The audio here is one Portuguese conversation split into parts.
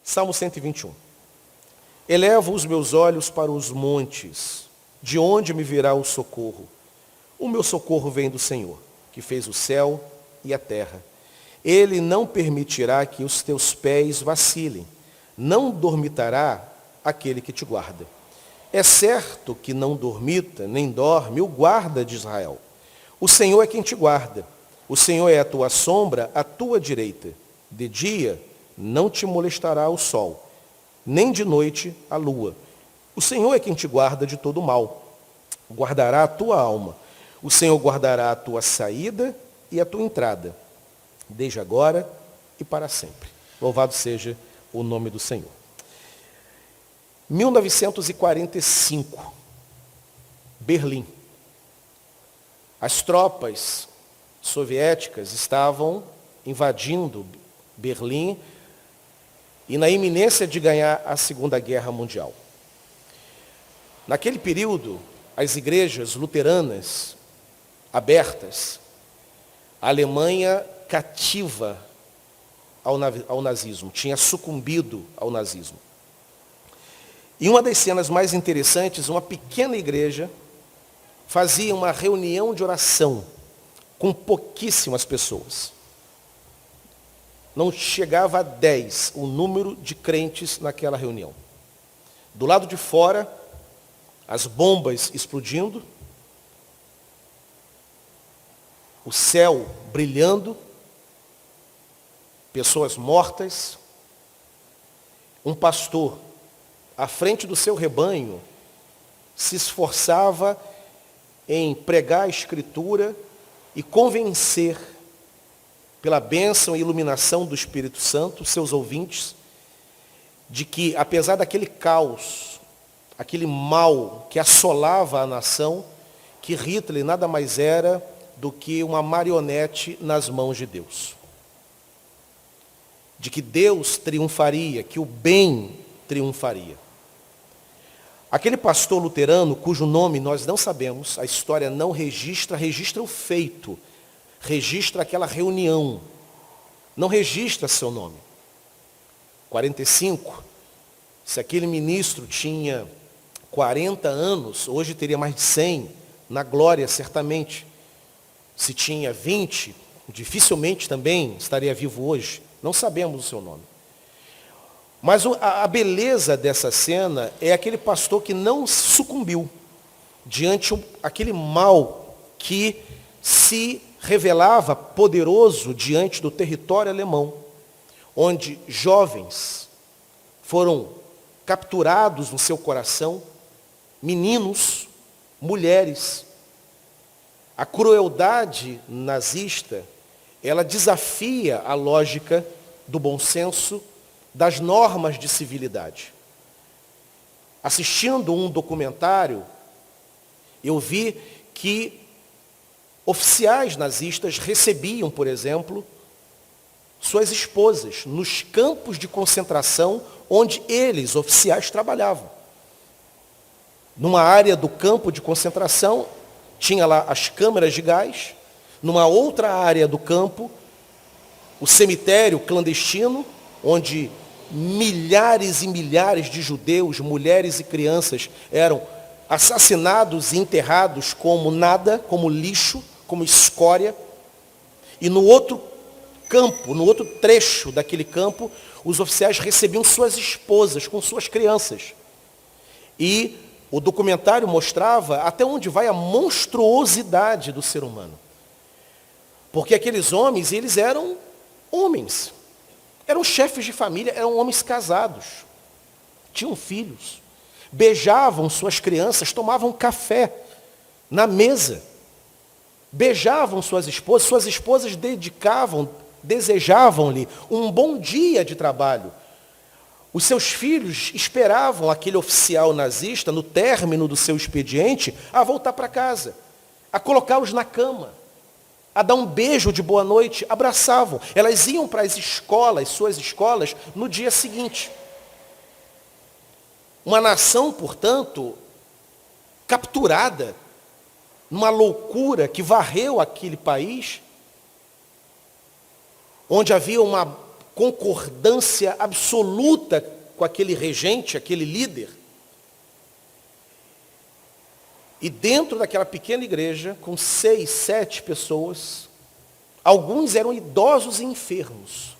Salmo 121. Elevo os meus olhos para os montes, de onde me virá o socorro? O meu socorro vem do Senhor, que fez o céu e a terra. Ele não permitirá que os teus pés vacilem, não dormitará aquele que te guarda. É certo que não dormita, nem dorme o guarda de Israel. O Senhor é quem te guarda. O Senhor é a tua sombra, à tua direita. De dia não te molestará o sol, nem de noite a lua. O Senhor é quem te guarda de todo mal. Guardará a tua alma. O Senhor guardará a tua saída e a tua entrada, desde agora e para sempre. Louvado seja o nome do Senhor. 1945, Berlim. As tropas soviéticas estavam invadindo Berlim e na iminência de ganhar a Segunda Guerra Mundial. Naquele período, as igrejas luteranas abertas, a Alemanha cativa ao nazismo, tinha sucumbido ao nazismo. E uma das cenas mais interessantes, uma pequena igreja fazia uma reunião de oração com pouquíssimas pessoas. Não chegava a 10 o número de crentes naquela reunião. Do lado de fora, as bombas explodindo, o céu brilhando, pessoas mortas, um pastor à frente do seu rebanho se esforçava em pregar a Escritura e convencer, pela bênção e iluminação do Espírito Santo, seus ouvintes, de que, apesar daquele caos, aquele mal que assolava a nação, que Hitler nada mais era do que uma marionete nas mãos de Deus. De que Deus triunfaria, que o bem triunfaria. Aquele pastor luterano, cujo nome nós não sabemos, a história não registra, registra o feito, registra aquela reunião, não registra seu nome. 45, se aquele ministro tinha 40 anos, hoje teria mais de 100, na glória certamente. Se tinha 20, dificilmente também estaria vivo hoje, não sabemos o seu nome. Mas a beleza dessa cena é aquele pastor que não sucumbiu diante aquele mal que se revelava poderoso diante do território alemão, onde jovens foram capturados no seu coração, meninos, mulheres. A crueldade nazista, ela desafia a lógica do bom senso, das normas de civilidade. Assistindo um documentário, eu vi que oficiais nazistas recebiam, por exemplo, suas esposas nos campos de concentração onde eles, oficiais, trabalhavam. Numa área do campo de concentração, tinha lá as câmeras de gás. Numa outra área do campo, o cemitério clandestino, onde milhares e milhares de judeus, mulheres e crianças eram assassinados e enterrados como nada, como lixo, como escória. E no outro campo, no outro trecho daquele campo, os oficiais recebiam suas esposas com suas crianças. E o documentário mostrava até onde vai a monstruosidade do ser humano. Porque aqueles homens, eles eram homens. Eram chefes de família, eram homens casados. Tinham filhos. Beijavam suas crianças, tomavam café na mesa. Beijavam suas esposas desejavam-lhe um bom dia de trabalho. Os seus filhos esperavam aquele oficial nazista, no término do seu expediente, a voltar para casa, a colocá-los na cama, a dar um beijo de boa noite, abraçavam. Elas iam para as escolas, suas escolas, no dia seguinte. Uma nação, portanto, capturada, numa loucura que varreu aquele país, onde havia uma concordância absoluta com aquele regente, aquele líder. E dentro daquela pequena igreja, com 6, 7 pessoas, alguns eram idosos e enfermos.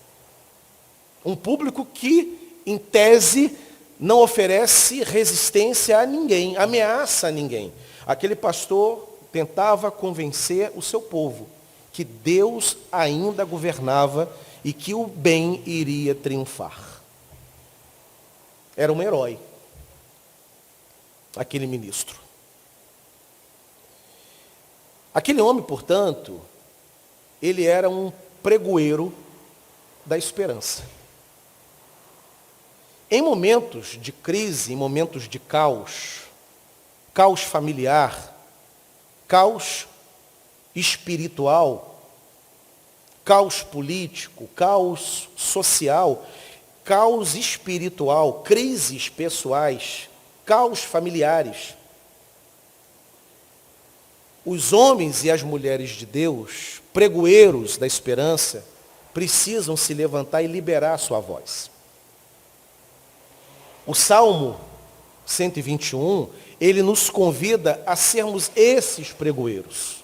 Um público que, em tese, não oferece resistência a ninguém, ameaça a ninguém. Aquele pastor tentava convencer o seu povo que Deus ainda governava e que o bem iria triunfar. Era um herói, aquele ministro. Aquele homem, portanto, ele era um pregoeiro da esperança. Em momentos de crise, em momentos de caos, caos familiar, caos espiritual, caos político, caos social, caos espiritual, crises pessoais, caos familiares, os homens e as mulheres de Deus, pregoeiros da esperança, precisam se levantar e liberar a sua voz. O Salmo 121, ele nos convida a sermos esses pregoeiros.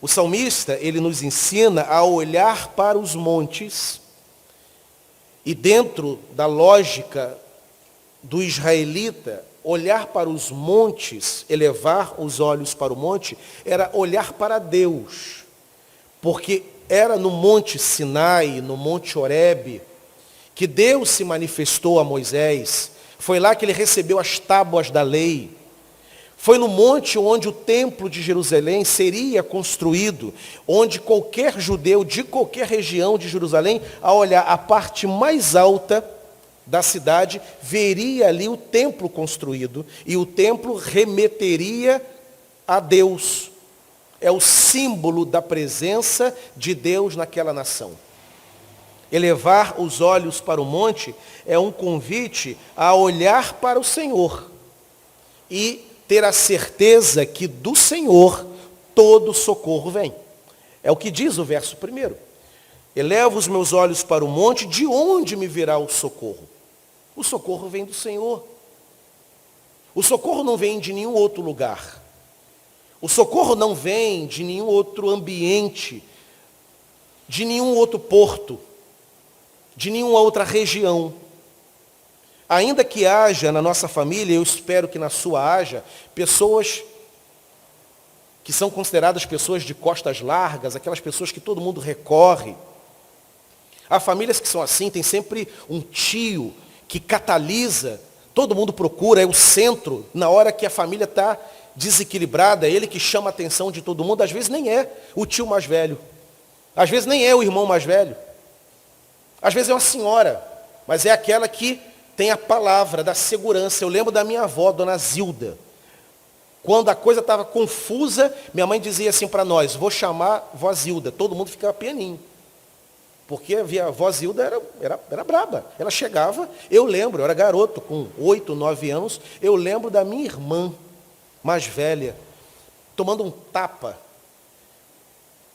O salmista, ele nos ensina a olhar para os montes e, dentro da lógica do israelita, olhar para os montes, elevar os olhos para o monte, era olhar para Deus. Porque era no monte Sinai, no monte Horebe, que Deus se manifestou a Moisés. Foi lá que ele recebeu as tábuas da lei. Foi no monte onde o templo de Jerusalém seria construído, onde qualquer judeu de qualquer região de Jerusalém, ao olhar a parte mais alta da cidade, veria ali o templo construído, e o templo remeteria a Deus. É o símbolo da presença de Deus naquela nação. Elevar os olhos para o monte é um convite a olhar para o Senhor e ter a certeza que do Senhor todo socorro vem. É o que diz o verso 1. Elevo os meus olhos para o monte, de onde me virá o socorro? O socorro vem do Senhor. O socorro não vem de nenhum outro lugar. O socorro não vem de nenhum outro ambiente, de nenhum outro porto, de nenhuma outra região. Ainda que haja na nossa família, eu espero que na sua haja, pessoas que são consideradas pessoas de costas largas, aquelas pessoas que todo mundo recorre. Há famílias que são assim, tem sempre um tio que catalisa, todo mundo procura, é o centro, na hora que a família está desequilibrada, é ele que chama a atenção de todo mundo, às vezes nem é o tio mais velho, às vezes nem é o irmão mais velho, às vezes é uma senhora, mas é aquela que tem a palavra da segurança. Eu lembro da minha avó, dona Zilda, quando a coisa estava confusa, minha mãe dizia assim para nós: vou chamar vó Zilda, todo mundo ficava pianinho. Porque a vó Zilda era braba. Ela chegava, eu lembro, eu era garoto, com 8, 9 anos, eu lembro da minha irmã mais velha, tomando um tapa.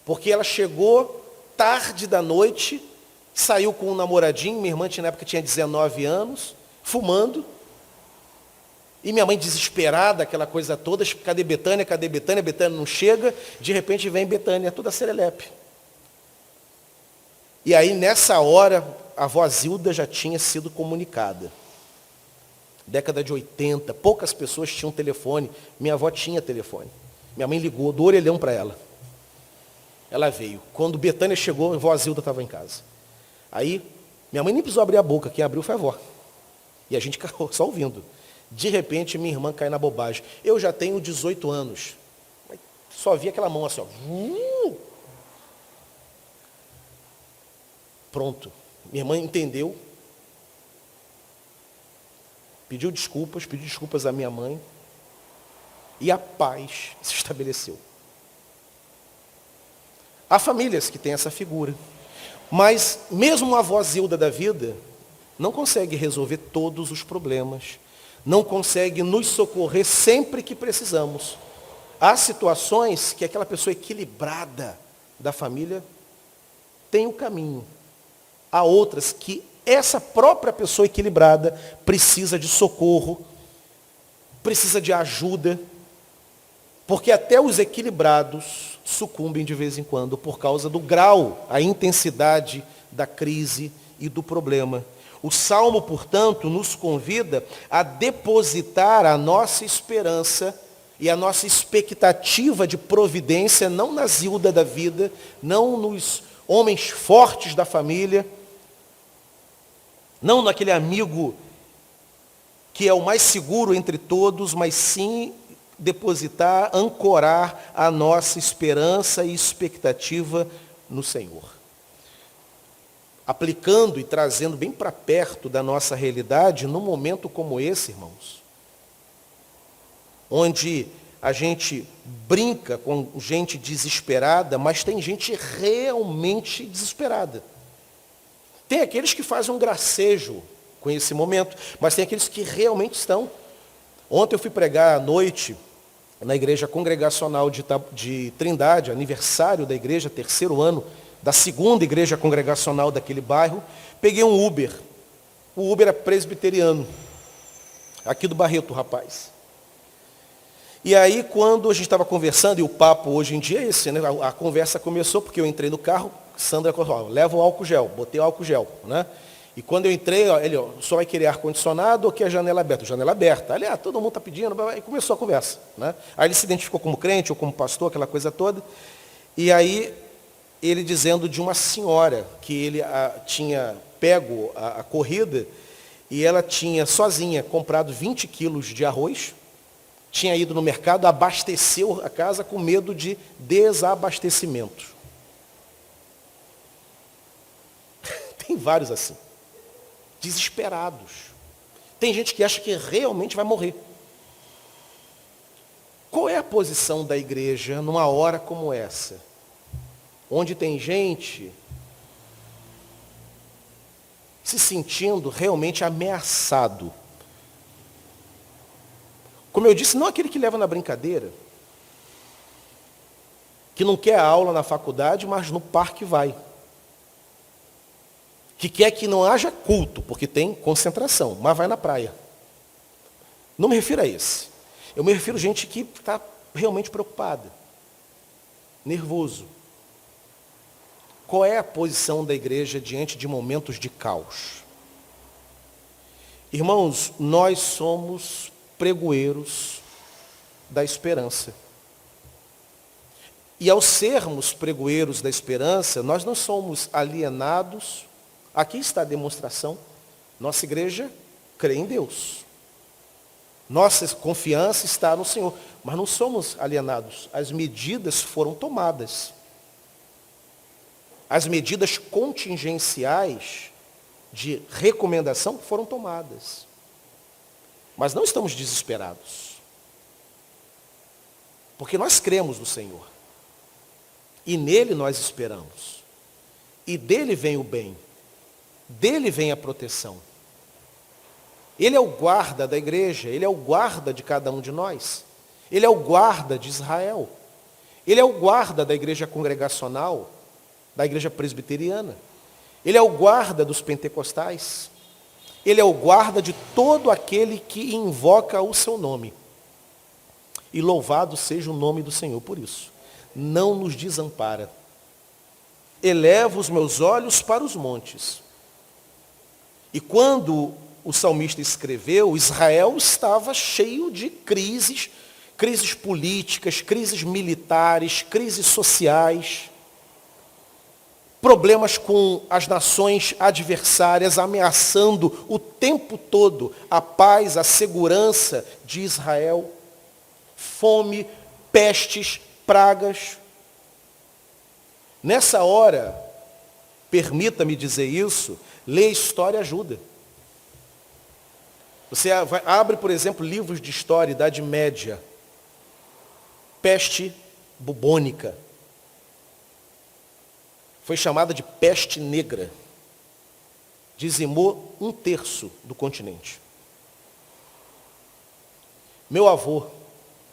Porque ela chegou tarde da noite, saiu com um namoradinho, minha irmã na época tinha 19 anos, fumando. E minha mãe desesperada, aquela coisa toda, cadê Betânia, cadê Betânia? Betânia não chega, de repente vem Betânia, toda serelepe. E aí, nessa hora, a avó Zilda já tinha sido comunicada. Década de 80, poucas pessoas tinham telefone. Minha avó tinha telefone. Minha mãe ligou, do orelhão para ela. Ela veio. Quando Betânia chegou, a avó Zilda estava em casa. Aí, minha mãe nem precisou abrir a boca, quem abriu foi a avó. E a gente ficou só ouvindo. De repente, minha irmã cai na bobagem. Eu já tenho 18 anos. Só vi aquela mão assim, ó. Pronto. Minha irmã entendeu. Pediu desculpas à minha mãe. E a paz se estabeleceu. Há famílias que têm essa figura. Mas mesmo a avó Zilda da vida não consegue resolver todos os problemas. Não consegue nos socorrer sempre que precisamos. Há situações que aquela pessoa equilibrada da família tem o caminho. há outras que essa própria pessoa equilibrada precisa de socorro, precisa de ajuda, porque até os equilibrados sucumbem de vez em quando por causa do grau, a intensidade da crise e do problema. O Salmo, portanto, nos convida a depositar a nossa esperança e a nossa expectativa de providência não na Zilda da vida, não nos homens fortes da família, não naquele amigo que é o mais seguro entre todos, mas sim depositar, ancorar a nossa esperança e expectativa no Senhor. Aplicando e trazendo bem para perto da nossa realidade, num momento como esse, irmãos, onde a gente brinca com gente desesperada, mas tem gente realmente desesperada. Tem aqueles que fazem um gracejo com esse momento, mas tem aqueles que realmente estão. Ontem eu fui pregar à noite na igreja congregacional de Trindade, aniversário da igreja, 3º ano, da 2ª igreja congregacional daquele bairro. Peguei um Uber. O Uber é presbiteriano, aqui do Barreto, rapaz. E aí, quando a gente estava conversando, e o papo hoje em dia é esse, né? A conversa começou porque eu entrei no carro, Sandra falou, leva o álcool gel, botei o álcool gel, né? E quando eu entrei, ele, só vai querer ar-condicionado ou quer janela aberta? Janela aberta. Ali, todo mundo está pedindo, e começou a conversa, né? Aí ele se identificou como crente ou como pastor, aquela coisa toda. E aí, ele dizendo de uma senhora que ele tinha pego a corrida e ela tinha sozinha comprado 20 quilos de arroz, tinha ido no mercado, abasteceu a casa com medo de desabastecimento. Tem vários assim, desesperados. Tem gente que acha que realmente vai morrer. Qual é a posição da igreja numa hora como essa? Onde tem gente se sentindo realmente ameaçado. Como eu disse, não aquele que leva na brincadeira, que não quer aula na faculdade, mas no parque vai. Que quer que não haja culto, porque tem concentração, mas vai na praia. Não me refiro a esse. Eu me refiro a gente que está realmente preocupada, nervoso. Qual é a posição da igreja diante de momentos de caos? Irmãos, nós somos pregoeiros da esperança. E ao sermos pregoeiros da esperança, nós não somos alienados. Aqui está a demonstração. Nossa igreja crê em Deus. Nossa confiança está no Senhor. Mas não somos alienados. As medidas foram tomadas. As medidas contingenciais de recomendação foram tomadas. Mas não estamos desesperados. Porque nós cremos no Senhor. E nele nós esperamos. E dele vem o bem. Dele vem a proteção. Ele é o guarda da igreja. Ele é o guarda de cada um de nós. Ele é o guarda de Israel. Ele é o guarda da igreja congregacional, da igreja presbiteriana. Ele é o guarda dos pentecostais. Ele é o guarda de todo aquele que invoca o seu nome. E louvado seja o nome do Senhor por isso. Não nos desampara. Elevo os meus olhos para os montes. E quando o salmista escreveu, Israel estava cheio de crises, crises políticas, crises militares, crises sociais, problemas com as nações adversárias, ameaçando o tempo todo a paz, a segurança de Israel, fome, pestes, pragas. Nessa hora, permita-me dizer isso, ler história ajuda. Você abre, por exemplo, livros de história, Idade Média, peste bubônica. Foi chamada de peste negra. Dizimou 1/3 do continente. Meu avô,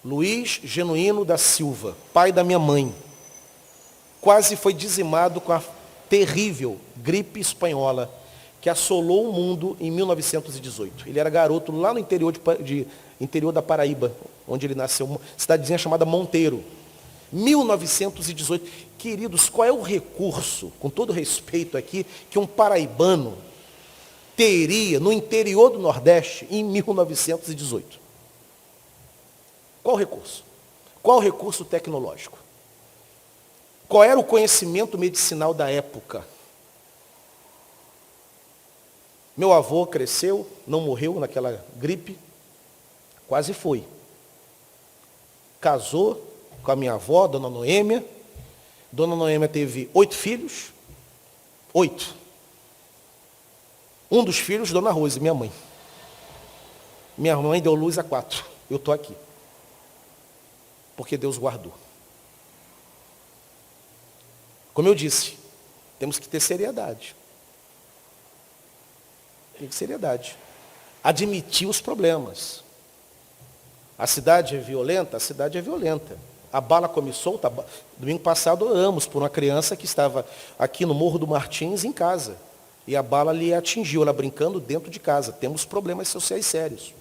Luiz Genuíno da Silva, pai da minha mãe, quase foi dizimado com a terrível gripe espanhola que assolou o mundo em 1918. Ele era garoto lá no interior da Paraíba, onde ele nasceu, uma cidadezinha chamada Monteiro. 1918. Queridos, qual é o recurso, com todo respeito aqui, que um paraibano teria no interior do Nordeste em 1918? Qual o recurso? Qual o recurso tecnológico? Qual era o conhecimento medicinal da época? Meu avô cresceu, não morreu naquela gripe, quase foi. Casou com a minha avó, Dona Noêmia. Dona Noêmia teve 8 filhos. 8. Um dos filhos, Dona Rose, minha mãe. Minha mãe deu luz a 4. Eu estou aqui. Porque Deus guardou. Como eu disse, temos que ter seriedade. Tem que ter seriedade. Admitir os problemas. A cidade é violenta? A cidade é violenta. A bala come solta. Domingo passado oramos por uma criança que estava aqui no Morro do Martins em casa. E a bala lhe atingiu, ela brincando dentro de casa. Temos problemas sociais sérios.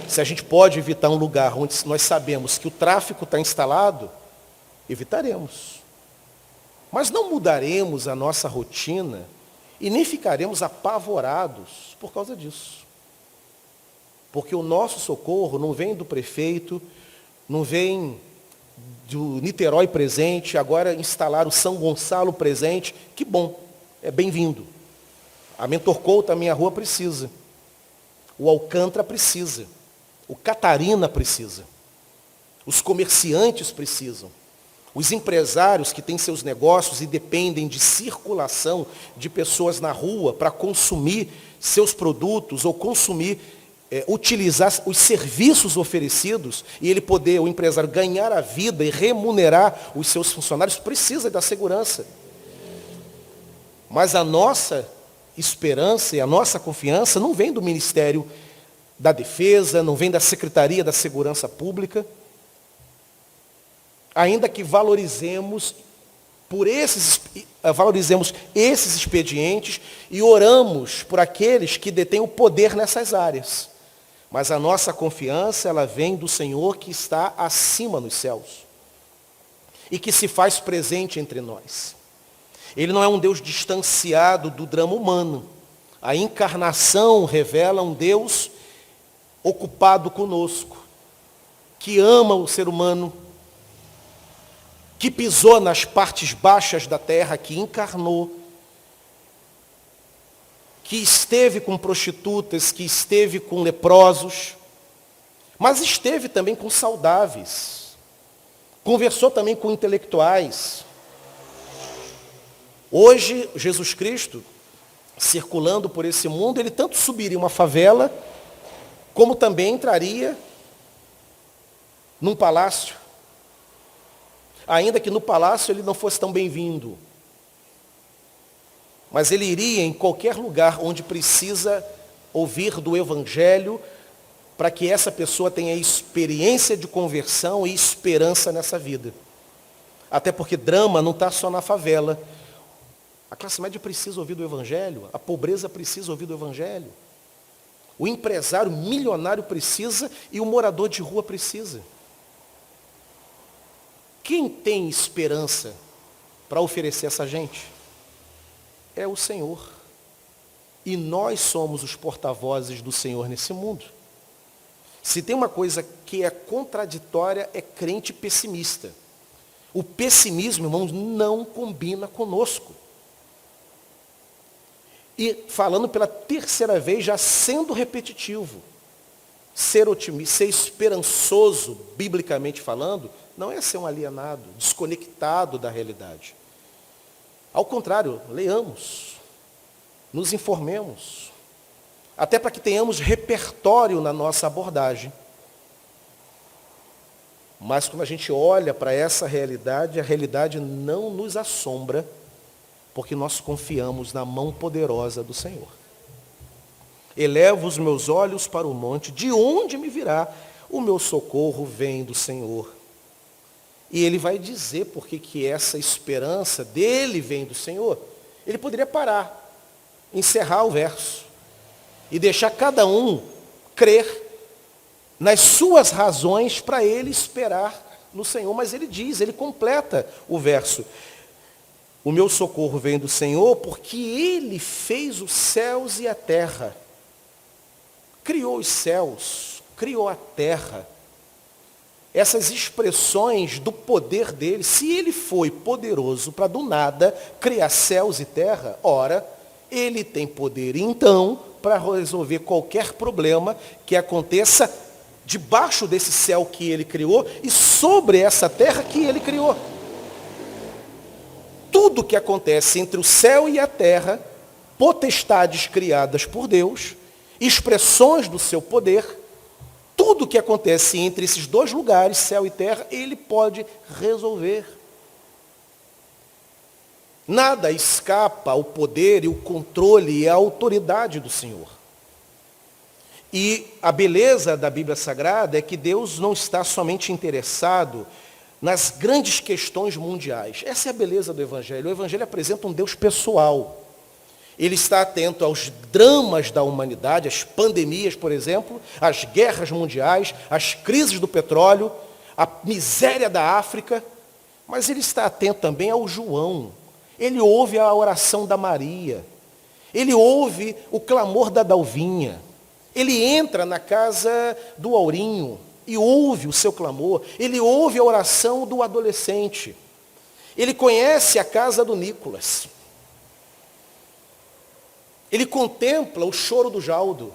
Se a gente pode evitar um lugar onde nós sabemos que o tráfico está instalado, evitaremos. Mas não mudaremos a nossa rotina e nem ficaremos apavorados por causa disso. Porque o nosso socorro não vem do prefeito, não vem do Niterói presente, agora instalar o São Gonçalo presente. Que bom, é bem-vindo. A Mentor Couto, a minha rua, precisa. O Alcântara precisa. O Catarina precisa. Os comerciantes precisam. Os empresários que têm seus negócios e dependem de circulação de pessoas na rua para consumir seus produtos ou utilizar os serviços oferecidos e ele poder, o empresário, ganhar a vida e remunerar os seus funcionários, precisa da segurança. Mas a nossa esperança e a nossa confiança não vem do Ministério da Defesa, não vem da Secretaria da Segurança Pública, ainda que valorizemos esses expedientes e oramos por aqueles que detêm o poder nessas áreas. Mas a nossa confiança, ela vem do Senhor que está acima nos céus e que se faz presente entre nós. Ele não é um Deus distanciado do drama humano. A encarnação revela um Deus ocupado conosco, que ama o ser humano, que pisou nas partes baixas da terra, que encarnou, que esteve com prostitutas, que esteve com leprosos, mas esteve também com saudáveis, conversou também com intelectuais. Hoje, Jesus Cristo, circulando por esse mundo, ele tanto subiria uma favela, como também entraria num palácio, ainda que no palácio ele não fosse tão bem-vindo. Mas ele iria em qualquer lugar onde precisa ouvir do Evangelho, para que essa pessoa tenha experiência de conversão e esperança nessa vida. Até porque drama não está só na favela. A classe média precisa ouvir do Evangelho, a pobreza precisa ouvir do Evangelho. O empresário milionário precisa e o morador de rua precisa. Quem tem esperança para oferecer essa gente? É o Senhor. E nós somos os porta-vozes do Senhor nesse mundo. Se tem uma coisa que é contraditória, é crente pessimista. O pessimismo, irmãos, não combina conosco. E falando pela terceira vez, já sendo repetitivo, ser otimista, ser esperançoso, biblicamente falando, não é ser um alienado, desconectado da realidade. Ao contrário, leamos, nos informemos, até para que tenhamos repertório na nossa abordagem. Mas quando a gente olha para essa realidade, a realidade não nos assombra, porque nós confiamos na mão poderosa do Senhor. Elevo os meus olhos para o monte, de onde me virá? O meu socorro vem do Senhor, E ele vai dizer por que essa esperança dele vem do Senhor. Ele poderia parar, encerrar o verso e deixar cada um crer nas suas razões para ele esperar no Senhor. Mas ele diz, ele completa o verso. O meu socorro vem do Senhor porque Ele fez os céus e a terra. Criou os céus, criou a terra. Essas expressões do poder dele, se ele foi poderoso para do nada criar céus e terra, ora, ele tem poder então para resolver qualquer problema que aconteça debaixo desse céu que ele criou e sobre essa terra que ele criou. Tudo que acontece entre o céu e a terra, potestades criadas por Deus, expressões do seu poder, tudo que acontece entre esses dois lugares, céu e terra, ele pode resolver. Nada escapa ao poder e o controle e a autoridade do Senhor. E a beleza da Bíblia Sagrada é que Deus não está somente interessado nas grandes questões mundiais. Essa é a beleza do Evangelho. O Evangelho apresenta um Deus pessoal. Ele está atento aos dramas da humanidade, às pandemias, por exemplo, às guerras mundiais, às crises do petróleo, à miséria da África, mas ele está atento também ao João. Ele ouve a oração da Maria. Ele ouve o clamor da Dalvinha. Ele entra na casa do Aurinho e ouve o seu clamor. Ele ouve a oração do adolescente. Ele conhece a casa do Nicolas. Ele contempla o choro do Jaldo.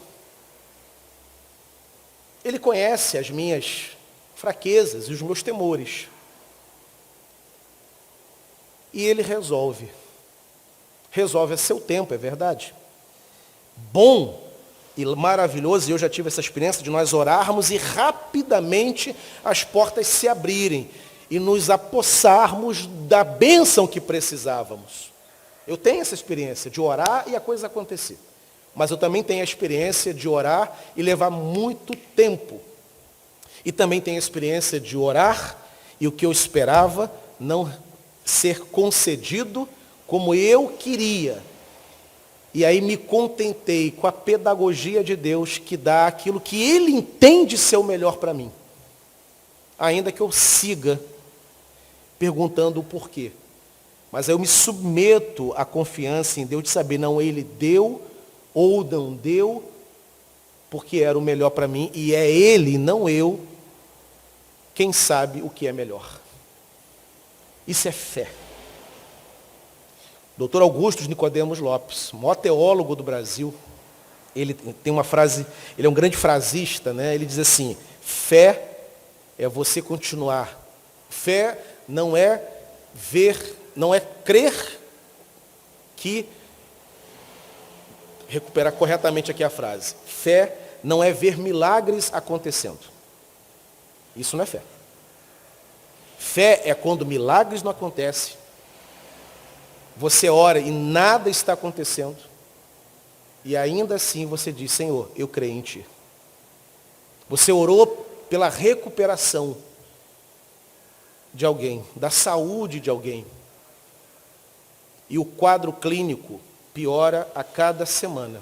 Ele conhece as minhas fraquezas e os meus temores. E ele resolve. Resolve a seu tempo, é verdade. Bom e maravilhoso, e eu já tive essa experiência de nós orarmos e rapidamente as portas se abrirem e nos apossarmos da bênção que precisávamos. Eu tenho essa experiência de orar e a coisa acontecer. Mas eu também tenho a experiência de orar e levar muito tempo. E também tenho a experiência de orar e o que eu esperava não ser concedido como eu queria. E aí me contentei com a pedagogia de Deus que dá aquilo que Ele entende ser o melhor para mim. Ainda que eu siga perguntando o porquê. Mas eu me submeto à confiança em Deus de saber, não, Ele deu ou não deu, porque era o melhor para mim, e é Ele, não eu, quem sabe o que é melhor. Isso é fé. Dr. Augusto Nicodemos Lopes, maior teólogo do Brasil, ele tem uma frase, ele é um grande frasista, né? Ele diz assim, fé é você continuar. Fé não é ver, não é crer que, recuperar corretamente aqui a frase, fé não é ver milagres acontecendo. Isso não é fé. Fé é quando milagres não acontecem, você ora e nada está acontecendo, e ainda assim você diz, Senhor, eu creio em Ti. Você orou pela recuperação de alguém, da saúde de alguém, e o quadro clínico piora a cada semana.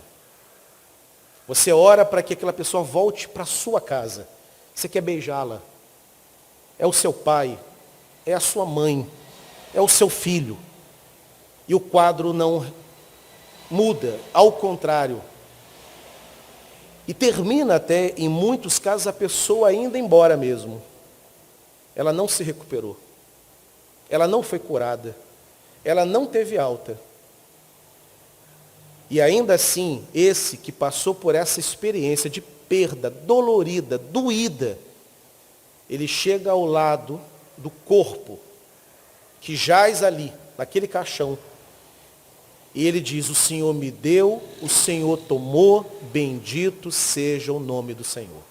Você ora para que aquela pessoa volte para a sua casa. Você quer beijá-la. É o seu pai, é a sua mãe, é o seu filho. E o quadro não muda, ao contrário. E termina até, em muitos casos, a pessoa ainda embora mesmo. Ela não se recuperou. Ela não foi curada. Ela não teve alta. E ainda assim, esse que passou por essa experiência de perda dolorida, doída, ele chega ao lado do corpo que jaz ali, naquele caixão, e ele diz, o Senhor me deu, o Senhor tomou, bendito seja o nome do Senhor.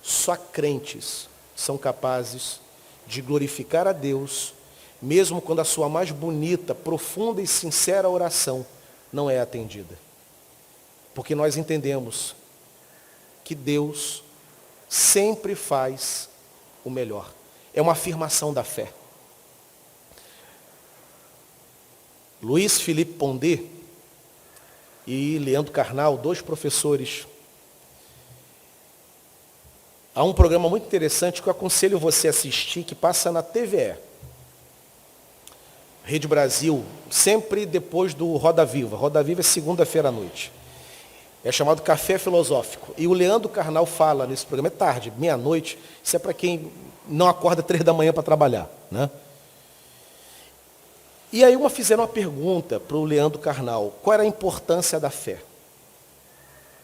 Só crentes são capazes de glorificar a Deus, mesmo quando a sua mais bonita, profunda e sincera oração não é atendida. Porque nós entendemos que Deus sempre faz o melhor. é uma afirmação da fé. Luiz Felipe Pondé e Leandro Carnal, dois professores. Há um programa muito interessante que eu aconselho você a assistir, que passa na TVE. Rede Brasil, sempre depois do Roda Viva. Roda Viva é segunda-feira à noite. É chamado Café Filosófico. E o Leandro Carnal fala nesse programa, é tarde, meia-noite. Isso é para quem não acorda 3 da manhã para trabalhar, né? E aí fizeram uma pergunta para o Leandro Carnal, qual era a importância da fé?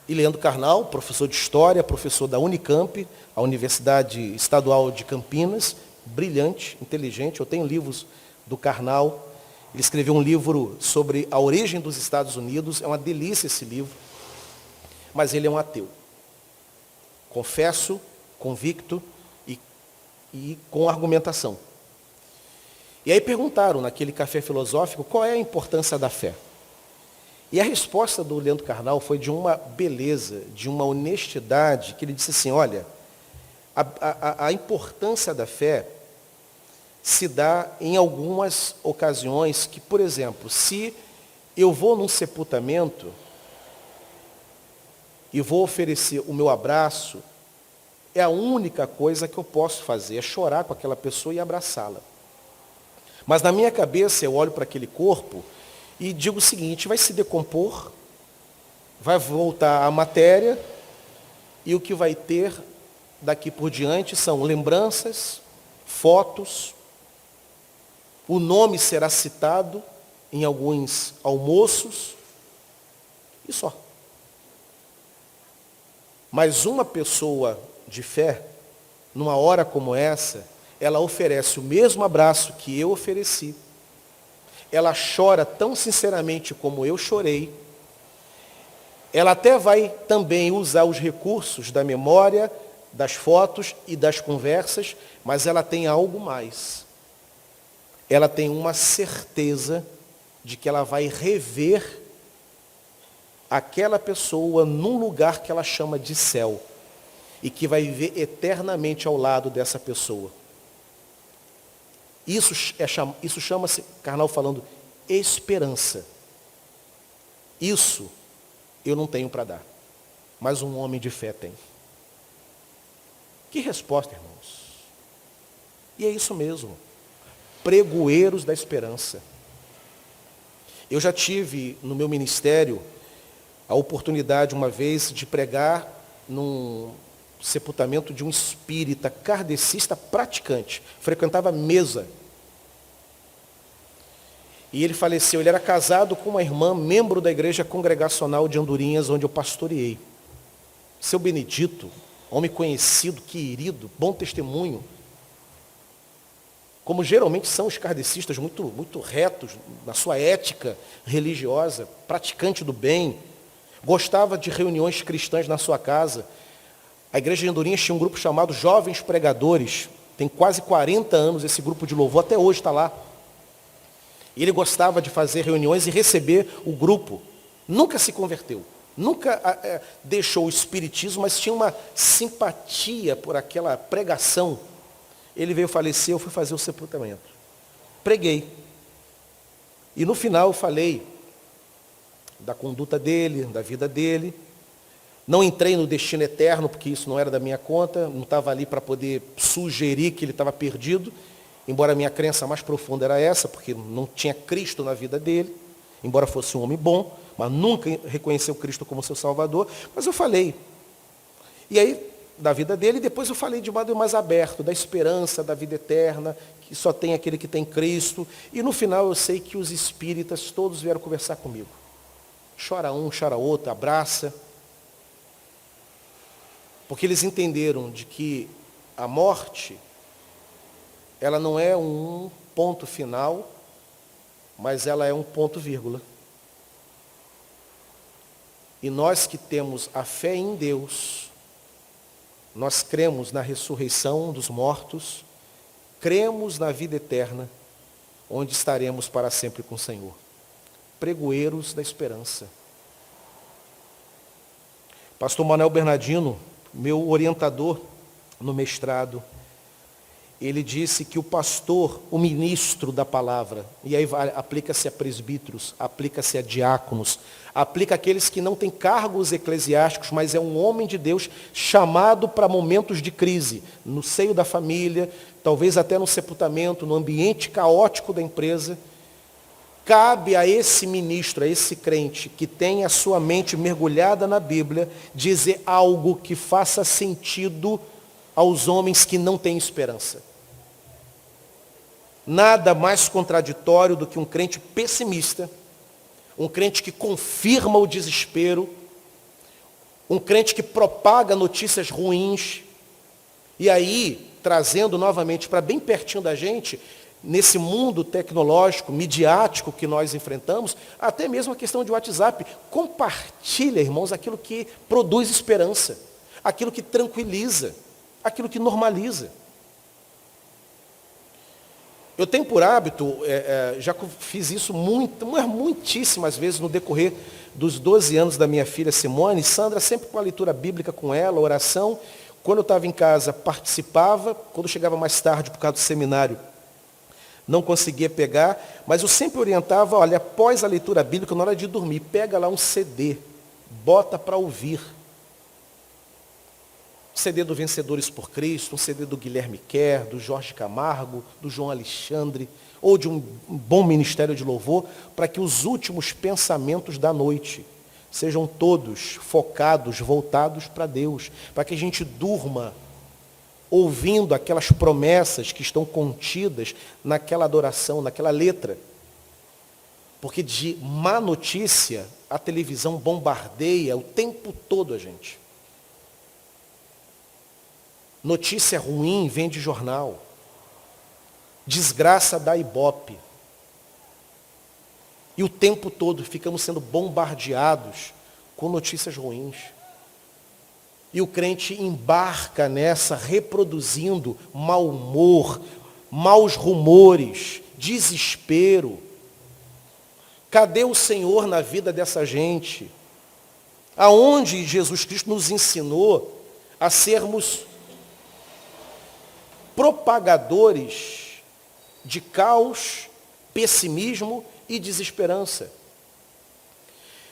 E Leandro Carnal, professor de História, professor da Unicamp, a Universidade Estadual de Campinas, brilhante, inteligente, eu tenho livros do Carnal, ele escreveu um livro sobre a origem dos Estados Unidos, é uma delícia esse livro, mas ele é um ateu. Confesso, convicto e com argumentação. E aí perguntaram naquele café filosófico qual é a importância da fé. E a resposta do Leandro Carnal foi de uma beleza, de uma honestidade, que ele disse assim, olha, a importância da fé se dá em algumas ocasiões que, por exemplo, se eu vou num sepultamento e vou oferecer o meu abraço, é a única coisa que eu posso fazer, é chorar com aquela pessoa e abraçá-la. Mas na minha cabeça eu olho para aquele corpo e digo o seguinte, vai se decompor, vai voltar à matéria, e o que vai ter daqui por diante são lembranças, fotos, o nome será citado em alguns almoços, e só. Mas uma pessoa de fé, numa hora como essa, ela oferece o mesmo abraço que eu ofereci. Ela chora tão sinceramente como eu chorei. Ela até vai também usar os recursos da memória, das fotos e das conversas, mas ela tem algo mais. Ela tem uma certeza de que ela vai rever aquela pessoa num lugar que ela chama de céu e que vai viver eternamente ao lado dessa pessoa. Isso chama-se, Carnal falando, esperança. Isso eu não tenho para dar, mas um homem de fé tem. Que resposta, irmãos? E é isso mesmo, pregoeiros da esperança. Eu já tive no meu ministério a oportunidade uma vez de pregar num sepultamento de um espírita kardecista praticante, frequentava a mesa. E ele faleceu, ele era casado com uma irmã, membro da igreja congregacional de Andorinhas, onde eu pastoreei. Seu Benedito, homem conhecido, querido, bom testemunho. Como geralmente são os kardecistas, muito retos na sua ética religiosa, praticante do bem, gostava de reuniões cristãs na sua casa. A igreja de Andorinhas tinha um grupo chamado Jovens Pregadores, tem quase 40 anos esse grupo de louvor, até hoje está lá. E ele gostava de fazer reuniões e receber o grupo. Nunca se converteu, nunca deixou o espiritismo, mas tinha uma simpatia por aquela pregação. Ele veio falecer, eu fui fazer o sepultamento. Preguei. E no final eu falei da conduta dele, da vida dele. Não entrei no destino eterno, porque isso não era da minha conta, não estava ali para poder sugerir que ele estava perdido, embora a minha crença mais profunda era essa, porque não tinha Cristo na vida dele, embora fosse um homem bom, mas nunca reconheceu Cristo como seu Salvador, mas eu falei. E aí, da vida dele, depois eu falei de modo mais aberto, da esperança, da vida eterna, que só tem aquele que tem Cristo, e no final eu sei que os espíritas todos vieram conversar comigo. Chora um, chora outro, abraça, porque eles entenderam de que a morte, ela não é um ponto final, mas ela é um ponto vírgula. E nós que temos a fé em Deus, nós cremos na ressurreição dos mortos, cremos na vida eterna, onde estaremos para sempre com o Senhor. Pregoeiros da esperança. Pastor Manuel Bernardino, meu orientador no mestrado, ele disse que o pastor, o ministro da palavra, e aí aplica-se a presbíteros, aplica-se a diáconos, aplica aqueles que não têm cargos eclesiásticos, mas é um homem de Deus chamado para momentos de crise, no seio da família, talvez até no sepultamento, no ambiente caótico da empresa. Cabe a esse ministro, a esse crente, que tem a sua mente mergulhada na Bíblia, dizer algo que faça sentido aos homens que não têm esperança. Nada mais contraditório do que um crente pessimista, um crente que confirma o desespero, um crente que propaga notícias ruins, e aí, trazendo novamente para bem pertinho da gente, nesse mundo tecnológico, midiático que nós enfrentamos, até mesmo a questão de WhatsApp, compartilha, irmãos, aquilo que produz esperança, aquilo que tranquiliza, aquilo que normaliza. Eu tenho por hábito, já fiz isso muitíssimas vezes no decorrer dos 12 anos da minha filha Simone. Sandra, sempre com a leitura bíblica com ela, oração. Quando eu estava em casa, participava. Quando chegava mais tarde, por causa do seminário, não conseguia pegar. Mas eu sempre orientava, olha, após a leitura bíblica, na hora de dormir, pega lá um CD, bota para ouvir. CD do Vencedores por Cristo, um CD do Guilherme Kerr, do Jorge Camargo, do João Alexandre, ou de um bom ministério de louvor, para que os últimos pensamentos da noite sejam todos focados, voltados para Deus, para que a gente durma ouvindo aquelas promessas que estão contidas naquela adoração, naquela letra. Porque de má notícia, a televisão bombardeia o tempo todo a gente. Notícia ruim vem de jornal. Desgraça da Ibope. E o tempo todo ficamos sendo bombardeados com notícias ruins. E o crente embarca nessa, reproduzindo mau humor, maus rumores, desespero. Cadê o Senhor na vida dessa gente? Aonde Jesus Cristo nos ensinou a sermos propagadores de caos, pessimismo e desesperança.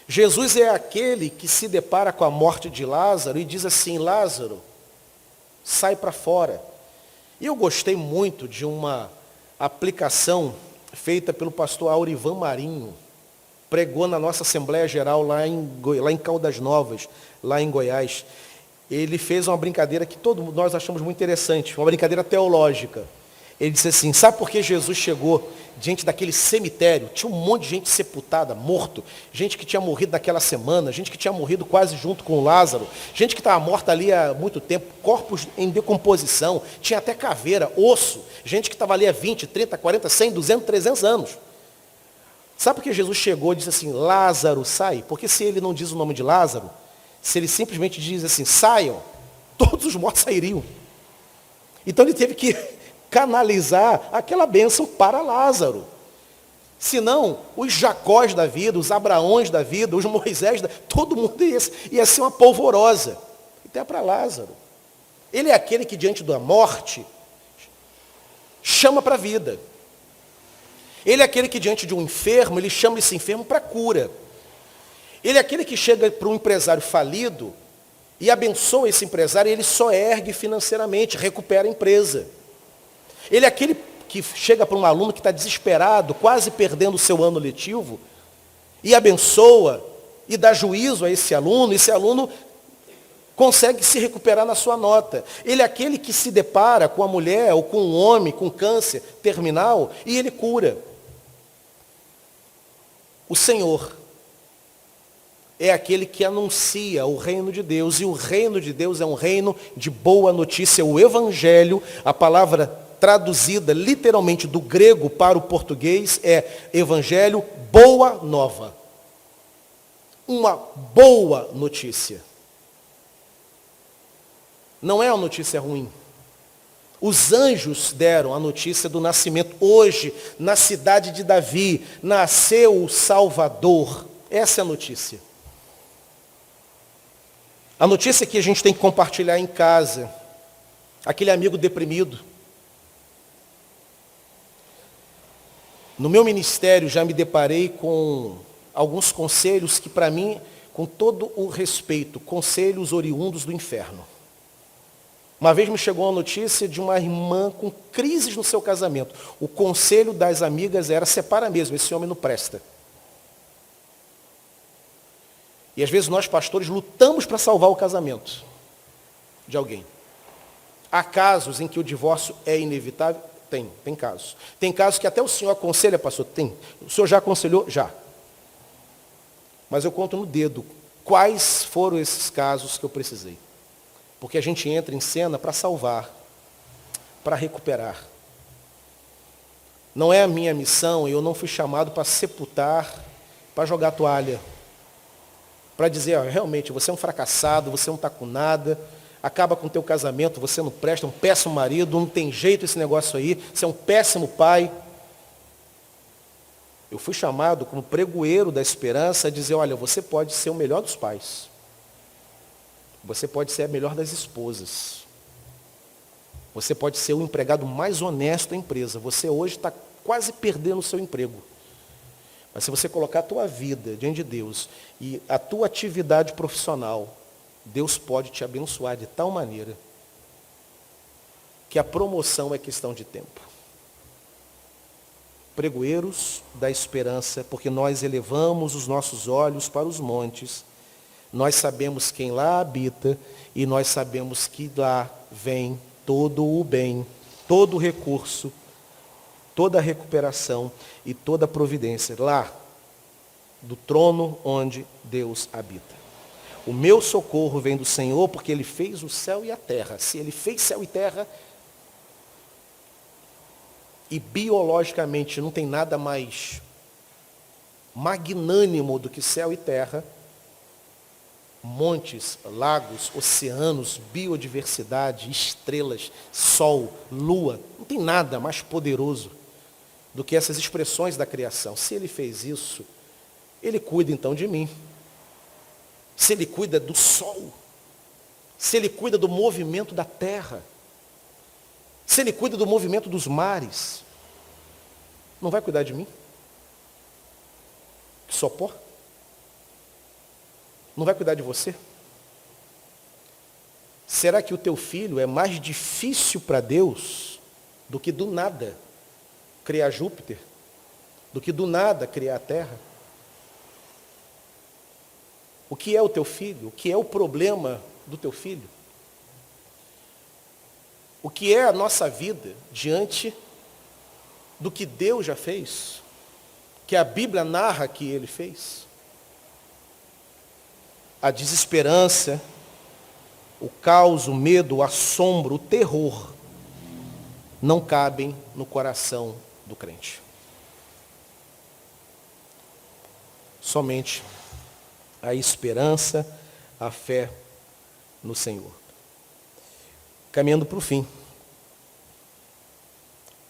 Jesus é aquele que se depara com a morte de Lázaro e diz assim, Lázaro, sai para fora. E eu gostei muito de uma aplicação feita pelo pastor Aurivan Marinho, pregou na nossa Assembleia Geral lá em Caldas Novas, lá em Goiás. Ele fez uma brincadeira que todos nós achamos muito interessante, uma brincadeira teológica. Ele disse assim, sabe por que Jesus chegou diante daquele cemitério? Tinha um monte de gente sepultada, morto, gente que tinha morrido naquela semana, gente que tinha morrido quase junto com o Lázaro, gente que estava morta ali há muito tempo, corpos em decomposição, tinha até caveira, osso, gente que estava ali há 20, 30, 40, 100, 200, 300 anos. Sabe por que Jesus chegou e disse assim, Lázaro, sai? Porque se ele não diz o nome de Lázaro, se ele simplesmente diz assim, saiam, todos os mortos sairiam. Então ele teve que canalizar aquela bênção para Lázaro. Senão, os Jacós da vida, os Abraões da vida, os Moisés, todo mundo ia ser uma polvorosa. Até para Lázaro. Ele é aquele que diante da morte chama para a vida. Ele é aquele que diante de um enfermo, ele chama esse enfermo para a cura. Ele é aquele que chega para um empresário falido e abençoa esse empresário e ele só ergue financeiramente, recupera a empresa. Ele é aquele que chega para um aluno que está desesperado, quase perdendo o seu ano letivo, e abençoa e dá juízo a esse aluno consegue se recuperar na sua nota. Ele é aquele que se depara com a mulher ou com um homem com câncer terminal e ele cura. O Senhor é aquele que anuncia o reino de Deus, e o reino de Deus é um reino de boa notícia. O Evangelho, a palavra traduzida literalmente do grego para o português é Evangelho, boa nova. Uma boa notícia. Não é uma notícia ruim. Os anjos deram a notícia do nascimento. Hoje, na cidade de Davi, nasceu o Salvador. Essa é a notícia. A notícia que a gente tem que compartilhar em casa. Aquele amigo deprimido. No meu ministério já me deparei com alguns conselhos que, para mim, com todo o respeito, conselhos oriundos do inferno. Uma vez me chegou a notícia de uma irmã com crises no seu casamento. O conselho das amigas era: separa mesmo, esse homem não presta. E às vezes nós, pastores, lutamos para salvar o casamento de alguém. Há casos em que o divórcio é inevitável? Tem casos. Tem casos que até o senhor aconselha, pastor? Tem. O senhor já aconselhou? Já. Mas eu conto no dedo quais foram esses casos que eu precisei. Porque a gente entra em cena para salvar, para recuperar. Não é a minha missão, eu não fui chamado para sepultar, para jogar toalha. Para dizer, realmente, você é um fracassado, você não está com nada, acaba com o teu casamento, você não presta, é um péssimo marido, não tem jeito esse negócio aí, você é um péssimo pai. Eu fui chamado como pregoeiro da esperança a dizer, olha, você pode ser o melhor dos pais. Você pode ser a melhor das esposas. Você pode ser o empregado mais honesto da empresa. Você hoje está quase perdendo o seu emprego. Mas se você colocar a tua vida diante de Deus e a tua atividade profissional, Deus pode te abençoar de tal maneira que a promoção é questão de tempo. Pregoeiros da esperança, porque nós elevamos os nossos olhos para os montes, nós sabemos quem lá habita e nós sabemos que lá vem todo o bem, todo o recurso, toda a recuperação e toda a providência, lá, do trono onde Deus habita. O meu socorro vem do Senhor, porque Ele fez o céu e a terra. Se Ele fez céu e terra, e biologicamente não tem nada mais magnânimo do que céu e terra, montes, lagos, oceanos, biodiversidade, estrelas, sol, lua, não tem nada mais poderoso do que essas expressões da criação. Se Ele fez isso, Ele cuida então de mim. Se Ele cuida do sol, se Ele cuida do movimento da terra, se Ele cuida do movimento dos mares, não vai cuidar de mim? Que só pó? Não vai cuidar de você? Será que o teu filho é mais difícil para Deus do que do nada criar Júpiter? Do que do nada criar a Terra? O que é o teu filho? O que é o problema do teu filho? O que é a nossa vida diante do que Deus já fez? Que a Bíblia narra que Ele fez? A desesperança, o caos, o medo, o assombro, o terror não cabem no coração do crente. Somente a esperança, a fé no Senhor. Caminhando para o fim.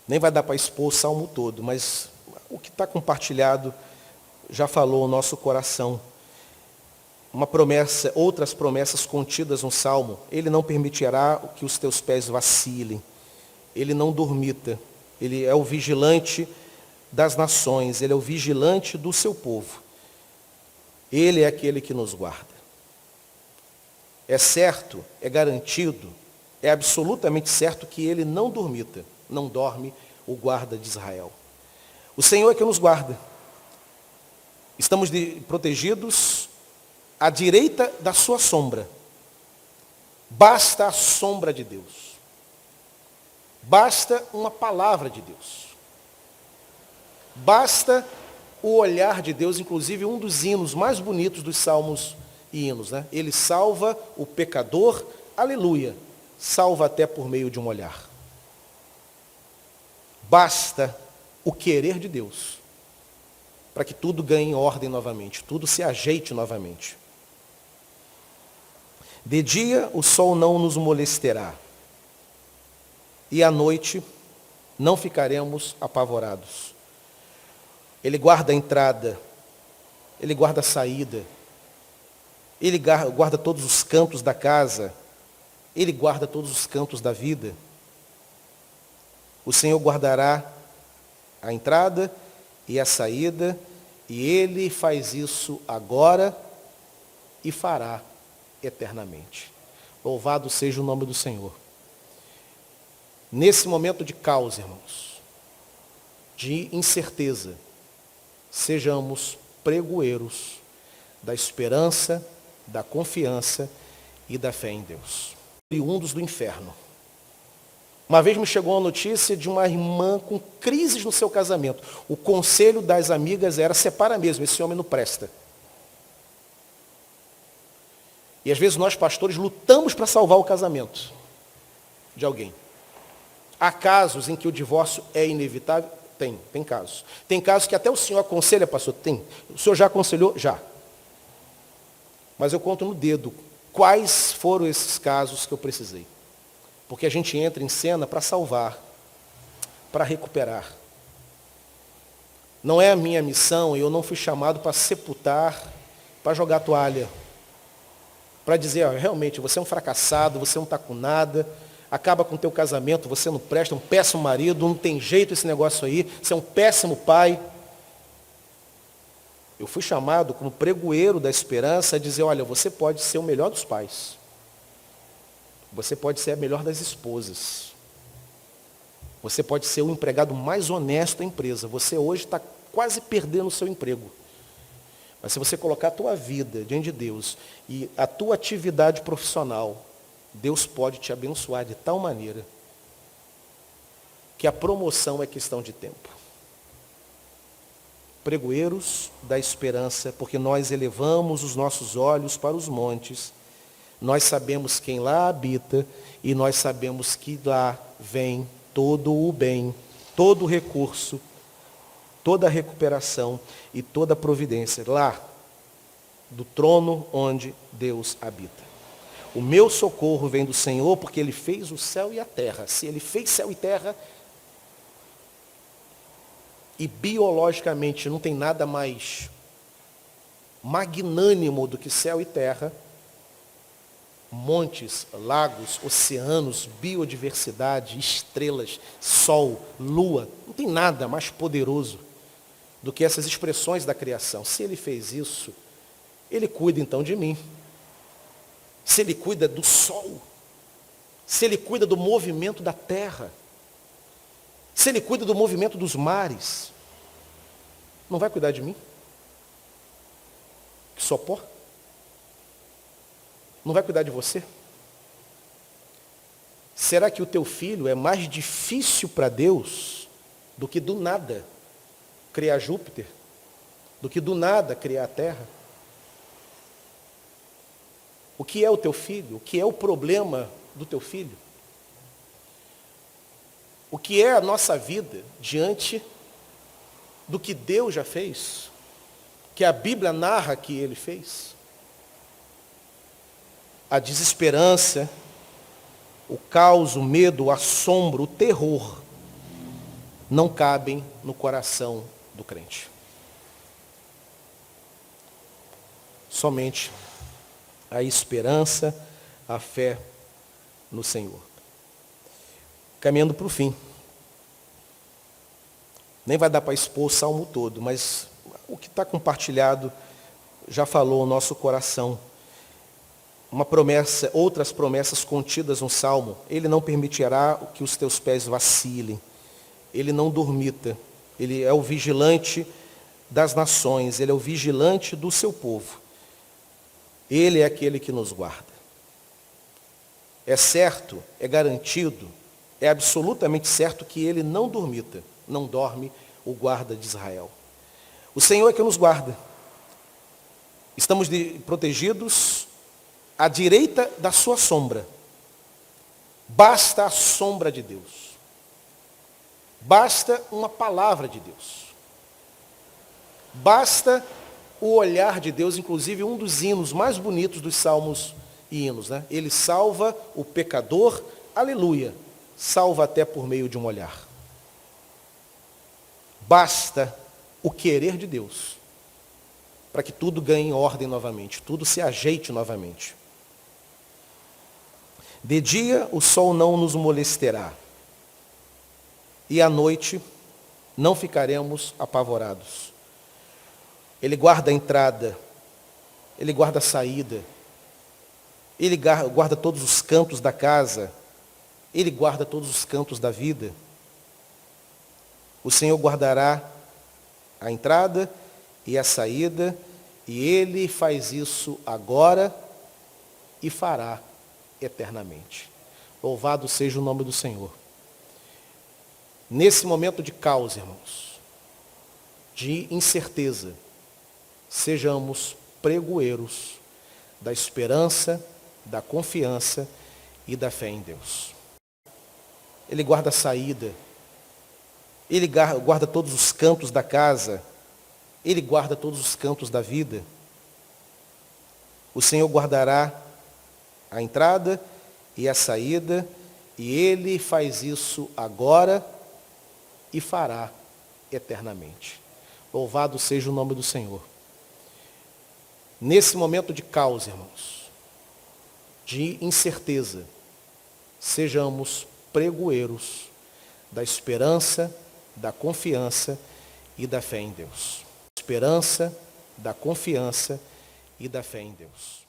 Nem vai dar para expor o salmo todo, mas o que está compartilhado já falou o nosso coração. Uma promessa, outras promessas contidas no salmo. Ele não permitirá que os teus pés vacilem. Ele não dormita. Ele é o vigilante das nações. Ele é o vigilante do seu povo. Ele é aquele que nos guarda. É certo, é garantido, é absolutamente certo que Ele não dormita, não dorme o guarda de Israel. O Senhor é que nos guarda. Estamos protegidos à direita da sua sombra. Basta a sombra de Deus. Basta uma palavra de Deus. Basta o olhar de Deus, inclusive um dos hinos mais bonitos dos salmos e hinos, né? Ele salva o pecador, aleluia, salva até por meio de um olhar. Basta o querer de Deus para que tudo ganhe ordem novamente, tudo se ajeite novamente. De dia o sol não nos molestará, e à noite não ficaremos apavorados. Ele guarda a entrada, Ele guarda a saída, Ele guarda todos os cantos da casa, Ele guarda todos os cantos da vida. O Senhor guardará a entrada e a saída, e Ele faz isso agora e fará eternamente. Louvado seja o nome do Senhor. Nesse momento de caos, irmãos, de incerteza, sejamos pregoeiros da esperança, da confiança e da fé em Deus. Oriundos do inferno. Uma vez me chegou a notícia de uma irmã com crises no seu casamento. O conselho das amigas era: separa mesmo, esse homem não presta. E às vezes nós, pastores, lutamos para salvar o casamento de alguém. Há casos em que o divórcio é inevitável? Tem casos. Tem casos que até o senhor aconselha, pastor? Tem. O senhor já aconselhou? Já. Mas eu conto no dedo quais foram esses casos que eu precisei. Porque a gente entra em cena para salvar, para recuperar. Não é a minha missão, e eu não fui chamado para sepultar, para jogar a toalha. Para dizer, ó, realmente, você é um fracassado, você não está com nada, acaba com o teu casamento, você não presta, um péssimo marido, não tem jeito esse negócio aí, você é um péssimo pai. Eu fui chamado como pregoeiro da esperança a dizer, olha, você pode ser o melhor dos pais. Você pode ser a melhor das esposas. Você pode ser o empregado mais honesto da empresa. Você hoje está quase perdendo o seu emprego. Mas se você colocar a tua vida diante de Deus e a tua atividade profissional, Deus pode te abençoar de tal maneira que a promoção é questão de tempo. Pregoeiros da esperança, porque nós elevamos os nossos olhos para os montes. Nós sabemos quem lá habita e nós sabemos que lá vem todo o bem, todo o recurso, toda a recuperação e toda a providência, lá do trono onde Deus habita. O meu socorro vem do Senhor, porque Ele fez o céu e a terra. Se Ele fez céu e terra, e biologicamente não tem nada mais magnânimo do que céu e terra, montes, lagos, oceanos, biodiversidade, estrelas, sol, lua, não tem nada mais poderoso do que essas expressões da criação. Se Ele fez isso, Ele cuida então de mim. Se Ele cuida do sol, se Ele cuida do movimento da terra, se Ele cuida do movimento dos mares, não vai cuidar de mim? Que só pó? Não vai cuidar de você? Será que o teu filho é mais difícil para Deus do que do nada criar Júpiter? Do que do nada criar a Terra? O que é o teu filho? O que é o problema do teu filho? O que é a nossa vida diante do que Deus já fez? Que a Bíblia narra que Ele fez? A desesperança, o caos, o medo, o assombro, o terror, não cabem no coração do crente. Somente a esperança, a fé no Senhor. Caminhando para o fim. Nem vai dar para expor o salmo todo, mas o que está compartilhado já falou o nosso coração. Uma promessa, outras promessas contidas no Salmo. Ele não permitirá que os teus pés vacilem. Ele não dormita. Ele é o vigilante das nações. Ele é o vigilante do seu povo. Ele é aquele que nos guarda. É certo, é garantido, é absolutamente certo que Ele não dormita. Não dorme o guarda de Israel. O Senhor é que nos guarda. Estamos protegidos à direita da sua sombra. Basta a sombra de Deus. Basta uma palavra de Deus. Basta o olhar de Deus, inclusive um dos hinos mais bonitos dos salmos e hinos, né? Ele salva o pecador, aleluia, salva até por meio de um olhar. Basta o querer de Deus para que tudo ganhe ordem novamente, tudo se ajeite novamente. De dia o sol não nos molestará, e à noite não ficaremos apavorados. Ele guarda a entrada, Ele guarda a saída, Ele guarda todos os cantos da casa, Ele guarda todos os cantos da vida. O Senhor guardará a entrada e a saída, e Ele faz isso agora e fará eternamente. Louvado seja o nome do Senhor. Nesse momento de caos, irmãos, de incerteza, sejamos pregoeiros da esperança, da confiança e da fé em Deus. Ele guarda a saída, Ele guarda todos os cantos da casa, Ele guarda todos os cantos da vida. O Senhor guardará a entrada e a saída, e Ele faz isso agora e fará eternamente. Louvado seja o nome do Senhor. Nesse momento de caos, irmãos, de incerteza, sejamos pregoeiros da esperança, da confiança e da fé em Deus. Esperança, da confiança e da fé em Deus.